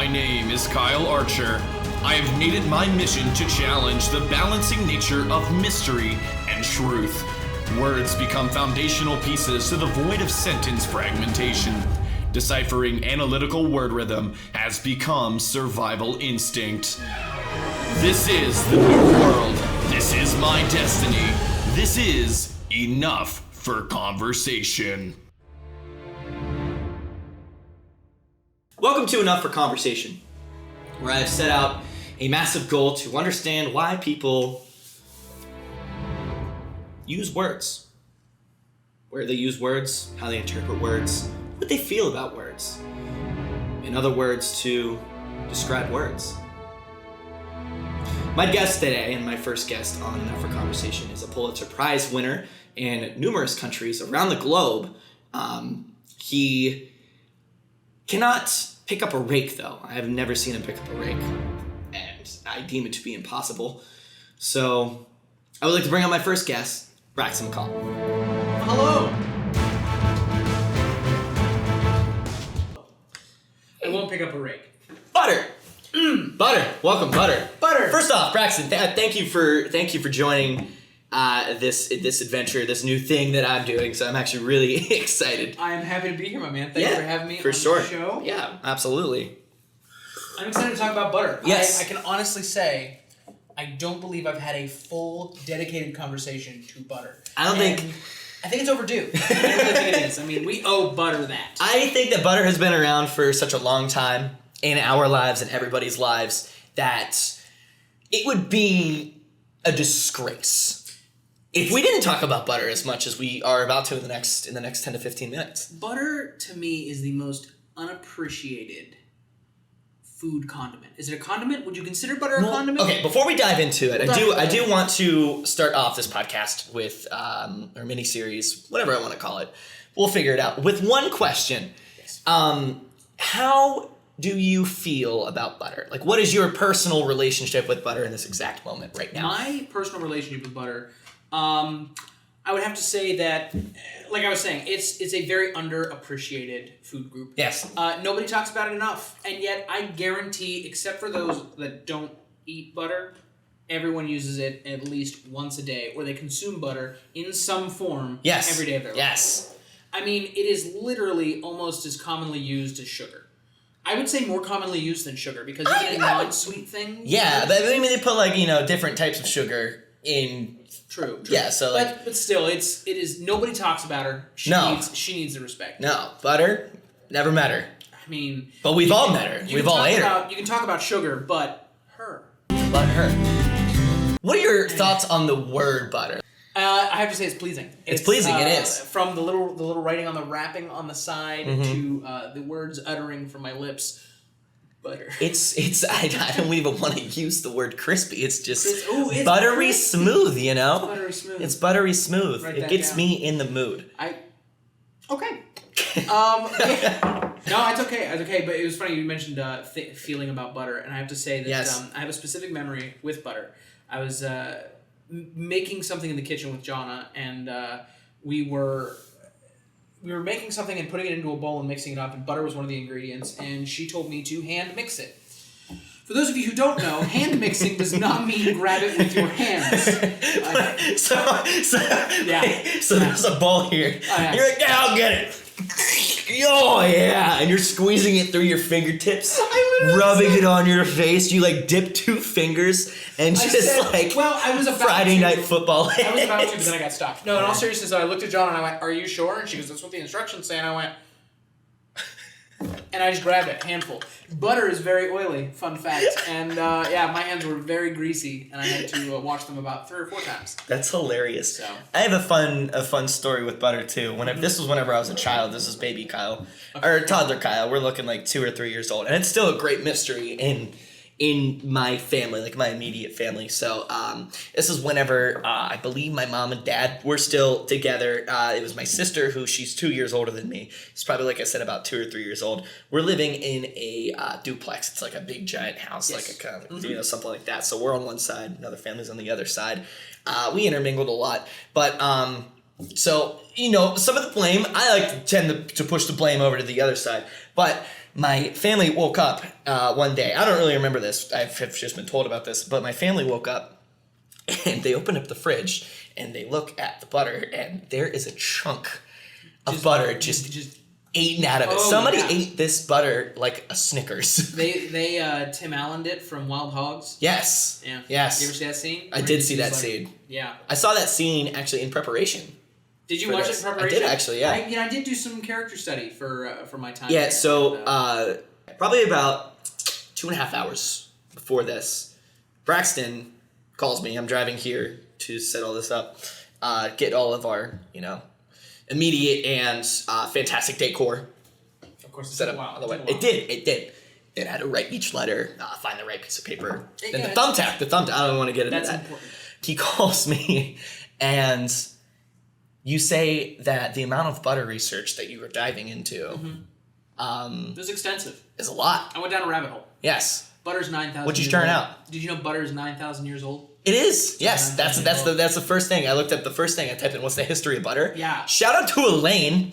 My name is Kyle Archer. I have made it my mission to challenge the balancing nature of mystery and truth. Words become foundational pieces to the void of sentence fragmentation. Deciphering analytical word rhythm has become survival instinct. This is the new world. This is my destiny. This is enough for conversation. Welcome to Enough for Conversation, where I've set out a massive goal to understand why people use words. Where they use words, how they interpret words, what they feel about words. In other words, to describe words. My guest today, and my first guest on Enough for Conversation, is a Pulitzer Prize winner in numerous countries around the globe. He cannot pick up a rake, though. I have never seen him pick up a rake, and I deem it to be impossible. So, I would like to bring on my first guest, Braxton McCollum. Hello! I won't pick up a rake. Butter! Butter! Welcome, Butter. Butter! First off, Braxton, thank you for joining this adventure, this new thing that I'm doing. So I'm actually really excited. I'm happy to be here, my man. Thanks for having me on the show. Yeah, absolutely. I'm excited to talk about butter. Yes. I can honestly say I don't believe I've had a full, dedicated conversation to butter. I think it's overdue. I really think it is. I mean, we owe butter that. I think that butter has been around for such a long time in our lives and everybody's lives that it would be a disgrace if we didn't talk about butter as much as we are about to in the next 10 to 15 minutes. Butter, to me, is the most unappreciated food condiment. Is it a condiment? Would you consider butter a condiment? Okay, before we dive into it, I do want to start off this podcast with our mini-series, whatever I want to call it. We'll figure it out. With one question. Yes. How do you feel about butter? Like, what is your personal relationship with butter in this exact moment right now? My personal relationship with butter, I would have to say that, like I was saying, it's a very underappreciated food group. Yes. Nobody talks about it enough, and yet I guarantee, except for those that don't eat butter, everyone uses it at least once a day, or they consume butter in some form every day of their life. Yes. I mean, it is literally almost as commonly used as sugar. I would say more commonly used than sugar, because even in non-sweet things... Yeah, but I mean, they put, different types of sugar in... True. Yeah, so but still, it is. Nobody talks about her. She needs the respect. No, butter, never met her. I mean, but we've all met her. We've all ate her. You can talk about sugar, but her. But her. What are your thoughts on the word butter? I have to say it's pleasing. It's pleasing. It is. From the little writing on the wrapping on the side to the words uttering from my lips. Butter. I don't even want to use the word crispy. It's just it's buttery smooth, you know? It's buttery smooth. It's buttery smooth. Write it gets down. me in the mood. Okay. Yeah. No, it's okay. It's okay. But it was funny you mentioned feeling about butter, and I have to say that I have a specific memory with butter. I was making something in the kitchen with Jonna, and we were making something and putting it into a bowl and mixing it up, and butter was one of the ingredients, and she told me to hand mix it. For those of you who don't know, hand mixing does not mean grab it with your hands. So there's a bowl here. You're like, yeah, I'll get it. Oh, yeah. And you're squeezing it through your fingertips, rubbing it on your face. You, dip two fingers and I was about Friday Night Football. I was about to, but then I got stopped. No, in all seriousness, I looked at John and I went, "Are you sure?" And she goes, "That's what the instructions say." And I went, and I just grabbed it, handful. Butter is very oily, fun fact. And my hands were very greasy, and I had to wash them about 3 or 4 times. That's hilarious. So. I have a fun story with butter too. This was whenever I was a child. This is baby Kyle, or toddler Kyle. We're looking like 2 or 3 years old, and it's still a great mystery in my family, my immediate family. So this is whenever I believe my mom and dad were still together. It was my sister, who she's 2 years older than me. She's probably, like I said, about 2 or 3 years old. We're living in a duplex. It's like a big giant house, yes. like a kind of, something like that. So we're on one side, another family's on the other side. We intermingled a lot, but so some of the blame I tend to push the blame over to the other side, but my family woke up one day. I don't really remember this. I've just been told about this, but my family woke up and they opened up the fridge and they look at the butter and there is a chunk of butter just eaten out of it. Somebody ate this butter like a Snickers. They Tim Allen'd it from Wild Hogs. Yes. Yeah. Yes. You ever see that scene? I did see that scene. Yeah. I saw that scene actually in prepreparation. Did you watch it in preparation? I did actually, yeah. I did do some character study for my time. Yeah, so probably about 2.5 hours before this, Braxton calls me. I'm driving here to set all this up, get all of our, immediate and fantastic decor. Of course, set up on the way. It did. Then I had to write each letter, find the right piece of paper. Then the thumbtack. I don't want to get into that. That's important. He calls me, and you say that the amount of butter research that you were diving into, it was extensive. Is a lot. I went down a rabbit hole. Yes. Butter's 9,000. What'd you turn out? Did you know butter is 9,000 years old? It is. Yes, that's the first thing. I looked up the first thing I typed in. What's the history of butter? Yeah. Shout out to Elaine.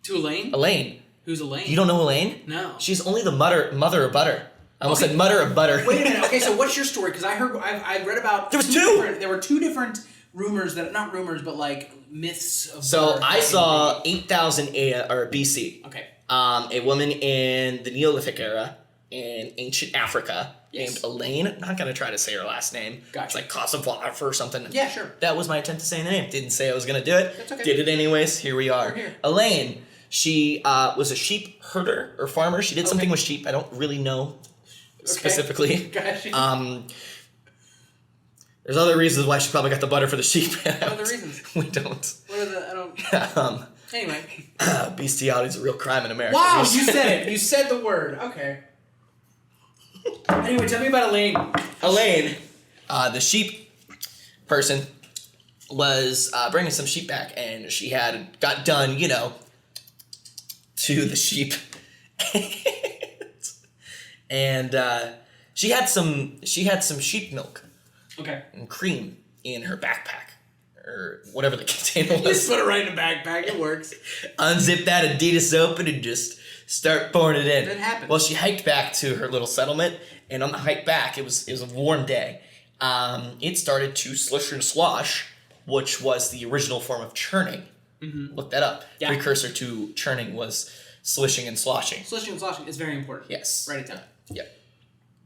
To Elaine? Elaine. Who's Elaine? You don't know Elaine? No. She's only the mother of butter. I almost said mother of butter. Wait a minute. Okay, so what's your story? Because I read about. There was two. There were two different rumors not rumors, but like myths of. So butter I saw 8,000 BC. Okay. A woman in the Neolithic era in ancient Africa named Elaine. I'm not gonna try to say her last name. Gotcha. It's like Kosovo or something. Yeah, sure. That was my attempt to say the name. Didn't say I was gonna do it. That's okay. Did it anyways. Here we are. We're here. Elaine. She was a sheep herder or farmer. She did something with sheep. I don't really know specifically. Gotcha. There's other reasons why she probably got the butter for the sheep. What are the reasons? We don't. What are the? I don't. Anyway. Bestiality is a real crime in America. Wow, you said it. You said the word. Okay. Anyway, tell me about Elaine. Elaine, the sheep person, was bringing some sheep back, and she got done, to the sheep, and she had some sheep milk, and cream in her backpack, or whatever the container was. Just put it right in the backpack. It works. Unzip that Adidas open and just start pouring it in. That happened. Well, she hiked back to her little settlement, and on the hike back, it was a warm day. It started to slish and slosh, which was the original form of churning. Mm-hmm. Look that up. Yeah. Precursor to churning was slishing and sloshing. Slishing and sloshing is very important. Yes. Write it down. Yep.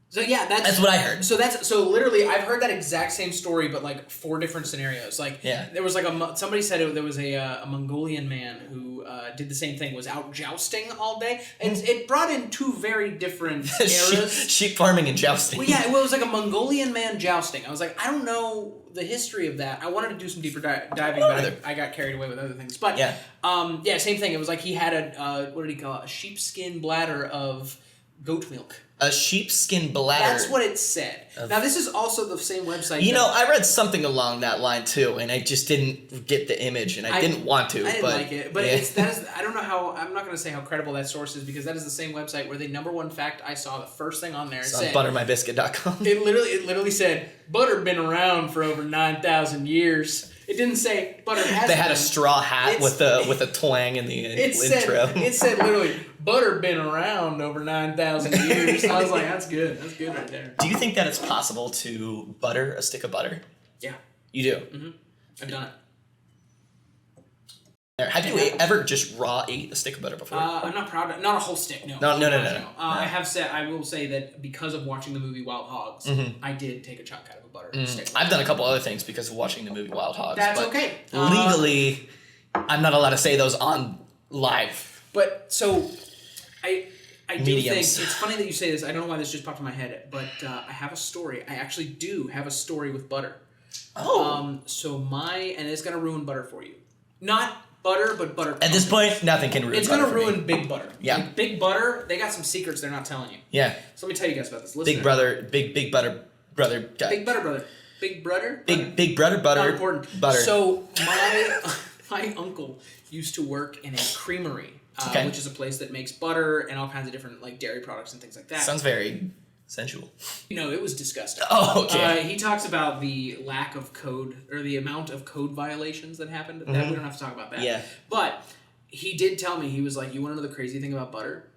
So yeah, that's what I heard. So literally, I've heard that exact same story, but like 4 different scenarios. Like there was like somebody said there was a Mongolian man who did the same thing, was out jousting all day, and it brought in 2 very different eras. Sheep farming and jousting. Well, yeah, it was like a Mongolian man jousting. I was like, I don't know the history of that. I wanted to do some deeper diving, but I got carried away with other things. But same thing. It was like he had what did he call it? A sheepskin bladder of goat milk. A sheepskin bladder. That's what it said. Now, this is also the same website. I read something along that line too, and I just didn't get the image, and I didn't want to. I didn't like it, but I don't know how. I'm not going to say how credible that source is, because that is the same website where the number 1 fact I saw, the first thing on there, said buttermybiscuit.com. It literally said butter been around for over 9,000 years. It didn't say butter has. They had a straw hat with a twang in the intro. It said literally butter been around over 9,000 years. I was like, that's good. That's good right there. Do you think that it's possible to butter a stick of butter? Yeah. You do? Mm-hmm. I've done it. Have you ever just raw ate a stick of butter before? I'm not proud of not a whole stick, no. No. I will say that because of watching the movie Wild Hogs, I did take a chunk out of a butter stick. I've done a couple other things because of watching the movie Wild Hogs. That's okay. Legally, I'm not allowed to say those on live. But so I do think it's funny that you say this. I don't know why this just popped in my head, but I have a story. I actually do have a story with butter. Oh. And it's gonna ruin butter for you. Not butter, but butter. At this point, nothing can ruin. It's butter gonna ruin Big Butter. Yeah. Like Big Butter, they got some secrets they're not telling you. Yeah. So let me tell you guys about this. Big butter. Big butter. Big brother. Big brother. Big brother butter. Not important. Butter. So my uncle used to work in a creamery, which is a place that makes butter and all kinds of different like dairy products and things like that. Sounds very sensual. It was disgusting. Oh, okay. He talks about the lack of code, or the amount of code violations that happened. Mm-hmm. We don't have to talk about that. Yeah. But he did tell me, he was like, you want to know the crazy thing about butter?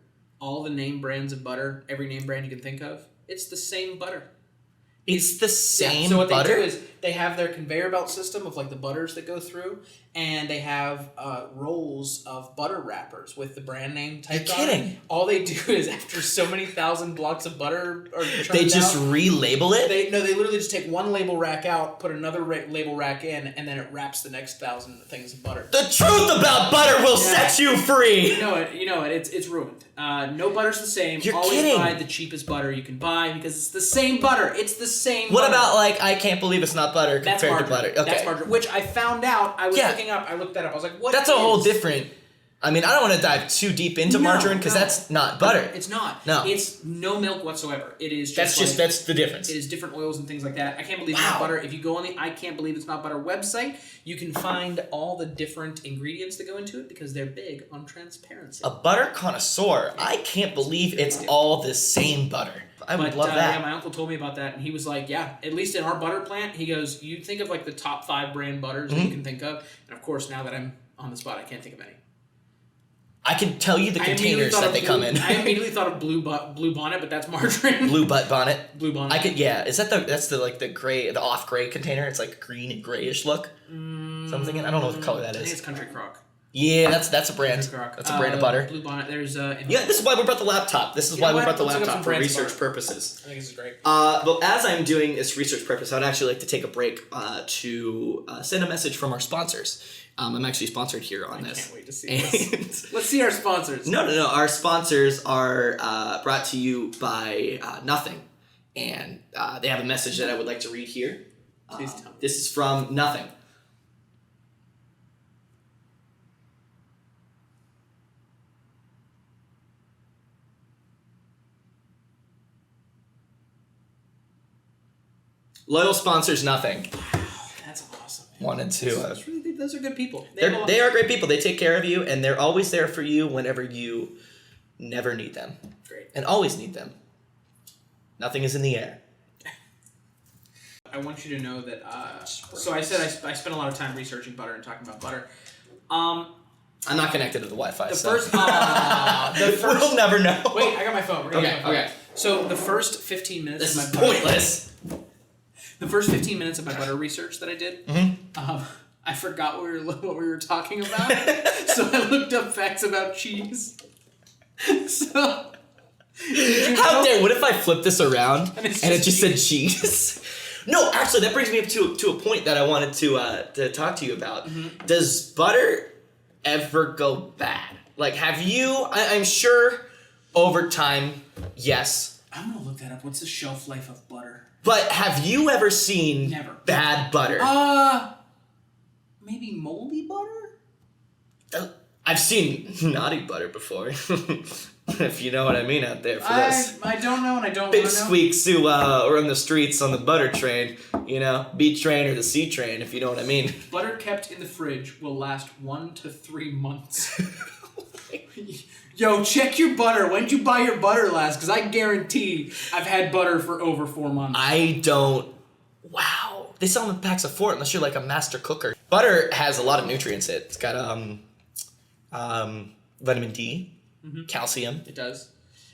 all the name brands of butter, every name brand you can think of, it's the same butter. It's the same So what butter? they do is they have their conveyor belt system of like the butters that go through, and they have rolls of butter wrappers with the brand name typed on it. You're kidding. All they do is after so many thousand blocks of butter are churned They just out, relabel it? they literally just take one label rack out, put another label rack in, and then it wraps the next 1,000 things of butter. The truth about butter will set you free! You know it. It's ruined. No butter's the same. You're Always kidding. buy the cheapest butter you can buy because it's the same butter. It's the same What butter. about, like, I can't believe it's not butter That's compared to margarine. butter? Okay. That's margarine. Which I found out. I was Yeah. looking up. I looked that up. I was like, what That's a whole is- different... I mean, I don't want to dive too deep into margarine because that's not butter. It's not. No. It's no milk whatsoever. It is just That's the difference. It is different oils and things like that. I can't believe it's not butter. If you go on the I Can't Believe It's Not Butter website, you can find all the different ingredients that go into it because they're big on transparency. A butter connoisseur. I can't believe it's all the same butter. I would love that. Yeah, my uncle told me about that, and he was like, yeah, at least in our butter plant, he goes, you think of like the top 5 brand butters that you can think of, and of course, now that I'm on the spot, I can't think of any. I can tell you the containers that they come in. I immediately thought of Blue Bonnet, but that's margarine. Blue butt bonnet. Blue Bonnet. I could, yeah. Is that that's the gray, the off gray container? It's like green and grayish look. Something. I don't know what color that I think is. it's Country Crock. Yeah, that's a brand. Crock. That's a brand of butter. Blue Bonnet. There's Yeah, this is why we brought the laptop. This is why we brought the Let's look up laptop some for brands of research butter. purposes. I think this is great. But as I'm doing this research purpose, I'd actually like to take a break to send a message from our sponsors. I'm actually sponsored here on this. I can't wait to see this. Let's see our sponsors. No. Our sponsors are brought to you by Nothing. And they have a message that I would like to read here. Please tell me. This is from Nothing. Loyal sponsors, Nothing. That's awesome. Wanted to. That's really good. Those are good people. They are great people. They take care of you, and they're always there for you whenever you never need them. Great. And always need them. Nothing is in the air. I want you to know that. So I said I spent a lot of time researching butter and talking about butter. I'm not connected to the Wi-Fi. The so. first. The first. We'll never know. Wait, I got my phone. We're gonna get my phone. Okay. So the first 15 minutes. This of is my butter, pointless. The first 15 minutes of my butter research that I did. I forgot what we were talking about, so I looked up facts about cheese. So. How dare? What if I flip this around and it just said cheese. cheese? No, actually, that brings me up to a point that I wanted to talk to you about. Mm-hmm. Does butter ever go bad? Like, have you? I'm sure over time, yes. I'm gonna look that up. What's the shelf life of butter? But have you ever seen Never. bad butter? Maybe moldy butter? I've seen naughty butter before. If you know what I mean out there for this. I don't know, and I don't Big want to know. squeaks who run the streets on the butter train, B train or the C train, if you know what I mean. Butter kept in the fridge will last 1 to 3 months. Yo, check your butter. When did you buy your butter last? Because I guarantee I've had butter for over 4 months. I don't. Wow. They sell them in packs of 4 unless you're like a master cooker. Butter has a lot of nutrients in it. It's got vitamin D, calcium. It does.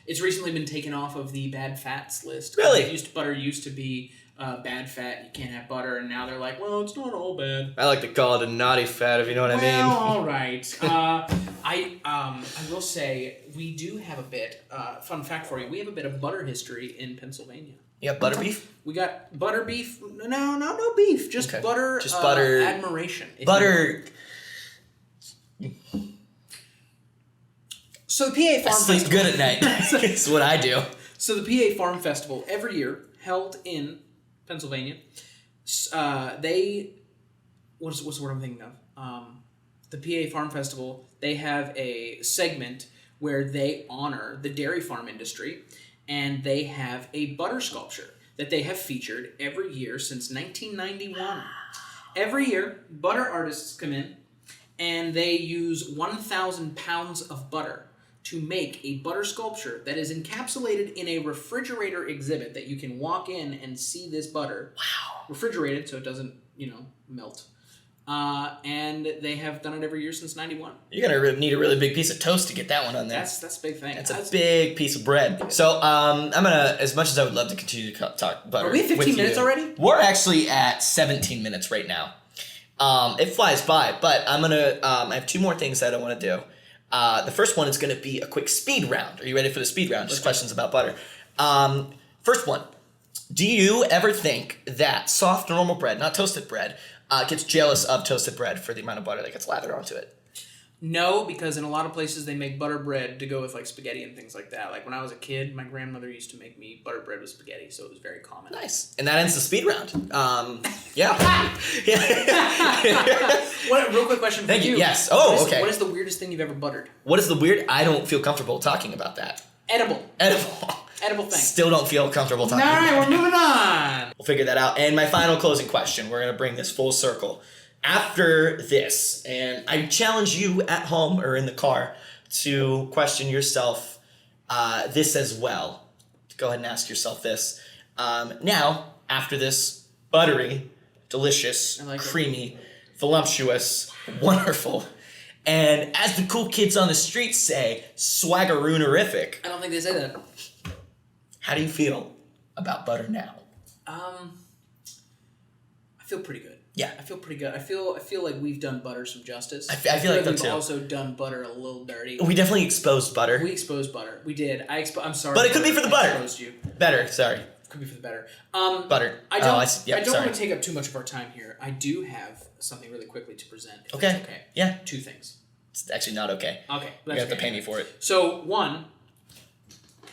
It's recently been taken off of the bad fats list. Really? Butter used to be bad fat. You can't have butter, and now they're like, well, it's not all bad. I like to call it a naughty fat, if you know what I mean. Well, all right. I will say we do have a bit. Fun fact for you: we have a bit of butter history in Pennsylvania. Yeah, butter beef? We got butter beef. No beef. Just Okay. butter. Just butter. Admiration. if you Butter. will. So the PA I Farm sleep Festival. good at night. That's what I do. So the PA Farm Festival every year held in Pennsylvania. What's the word I'm thinking of? The PA Farm Festival. They have a segment where they honor the dairy farm industry, and they have a butter sculpture that they have featured every year since 1991. Every year, butter artists come in, and they use 1,000 pounds of butter to make a butter sculpture that is encapsulated in a refrigerator exhibit that you can walk in and see this butter. Wow. Refrigerated so it doesn't, melt. and they have done it every year since '91. You're gonna need a really big piece of toast to get that one on there. That's a big thing. That's a big piece of bread. So I'm gonna, as much as I would love to continue to talk butter. Are we at 15 minutes already? We're actually at 17 minutes right now. It flies by, but I'm gonna. I have 2 more things that I want to do. The first one is gonna be a quick speed round. Are you ready for the speed round? Just questions about butter. First one. Do you ever think that soft normal bread, not toasted bread, gets jealous of toasted bread for the amount of butter that gets lathered onto it? No, because in a lot of places they make butter bread to go with like spaghetti and things like that. Like when I was a kid, my grandmother used to make me butter bread with spaghetti, so it was very common. Nice. And that ends the speed round. Yeah. Real quick question for Thank you. Yes. Oh, okay. What is the weirdest thing you've ever buttered? What is the weird? I don't feel comfortable talking about that. Edible thing. Still don't feel comfortable talking about Alright, we're moving on. We'll figure that out. And my final closing question, we're going to bring this full circle. After this, and I challenge you at home or in the car to question yourself this as well. Go ahead and ask yourself this. Now, after this buttery, delicious, creamy, voluptuous, wonderful, and as the cool kids on the street say, swaggeroonerific. I don't think they say that. How do you feel about butter now? I feel pretty good. Yeah, I feel pretty good. I feel like we've done butter some justice. I feel like that we've too. also done butter a little dirty. We definitely exposed butter. We exposed butter. We did. I'm sorry. But it could be for the butter. I exposed you. Better, sorry. Could be for the better. Butter. I don't sorry. want to take up too much of our time here. I do have something really quickly to present. If Okay. that's okay. Yeah. 2 things. It's actually not okay. Okay. You have to pay me for it. So, 1,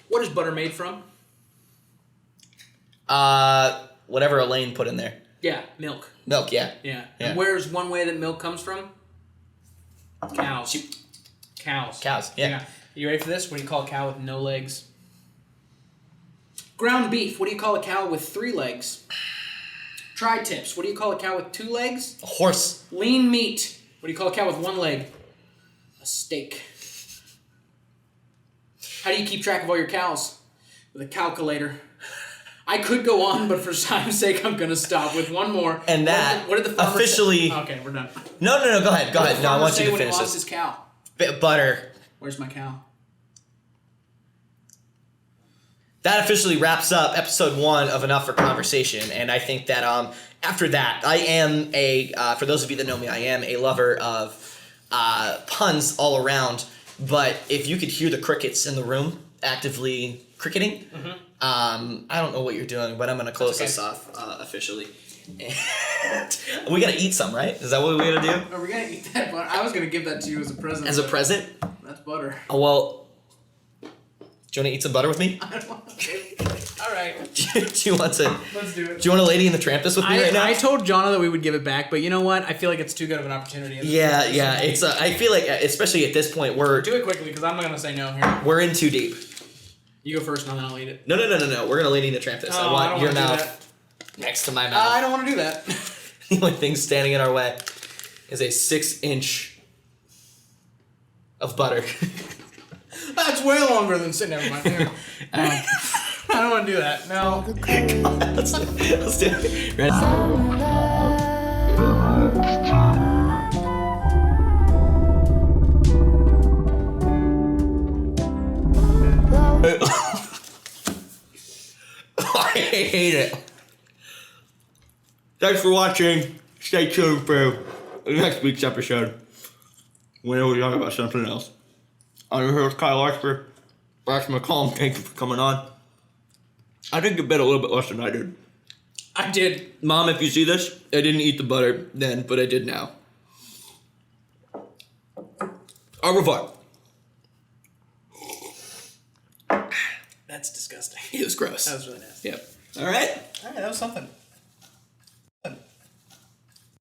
what is butter made from? Whatever Elaine put in there. Yeah, milk. Milk, yeah. Yeah. Yeah. And where's one way that milk comes from? Cows. Cows, yeah. You ready for this? What do you call a cow with no legs? Ground beef. What do you call a cow with 3 legs? Tri-tips. What do you call a cow with 2 legs? A horse. Lean meat. What do you call a cow with 1 leg? A steak. How do you keep track of all your cows? With a calculator. I could go on, but for time's sake, I'm going to stop with one more. And that what did the farmer officially... say? Okay, we're done. No, go ahead. Go ahead. No, I want you to when finish he lost this. his cow? Butter. Where's my cow? That officially wraps up episode 1 of Enough for Conversation, and I think that after that, I am for those of you that know me, I am a lover of puns all around, but if you could hear the crickets in the room actively cricketing, I don't know what you're doing, but I'm going to close this off officially. And we got to eat some, right? Is that what we're going to do? Are we going to eat that butter? I was going to give that to you as a present. As a present? That's butter. Oh, well... Do you want to eat some butter with me? I don't want to. All right. Do you want to? Let's do it. Do you want to Lady in the Tramp this with me right now? I told Jonna that we would give it back, but you know what? I feel like it's too good of an opportunity. Yeah. It's. I feel like, especially at this point, do it quickly because I'm not gonna say no here. We're in too deep. You go first, and then I'll eat it. No. We're gonna Lady in the Tramp this. I want your mouth next to my mouth. I don't want to do that. The only thing standing in our way is a 6-inch of butter. That's way longer than sitting never mind. Here. I don't want to do that. No. Let's do it. Ready? I hate it. Thanks for watching. Stay tuned for next week's episode when we'll talk about something else. I'm your host, Kyle Larkspur. Braxton McCollum, thank you for coming on. I think you bet a little bit less than I did. I did. Mom, if you see this, I didn't eat the butter then, but I did now. Au revoir. That's disgusting. It was gross. That was really nasty. Yep. All right. All right, that was something.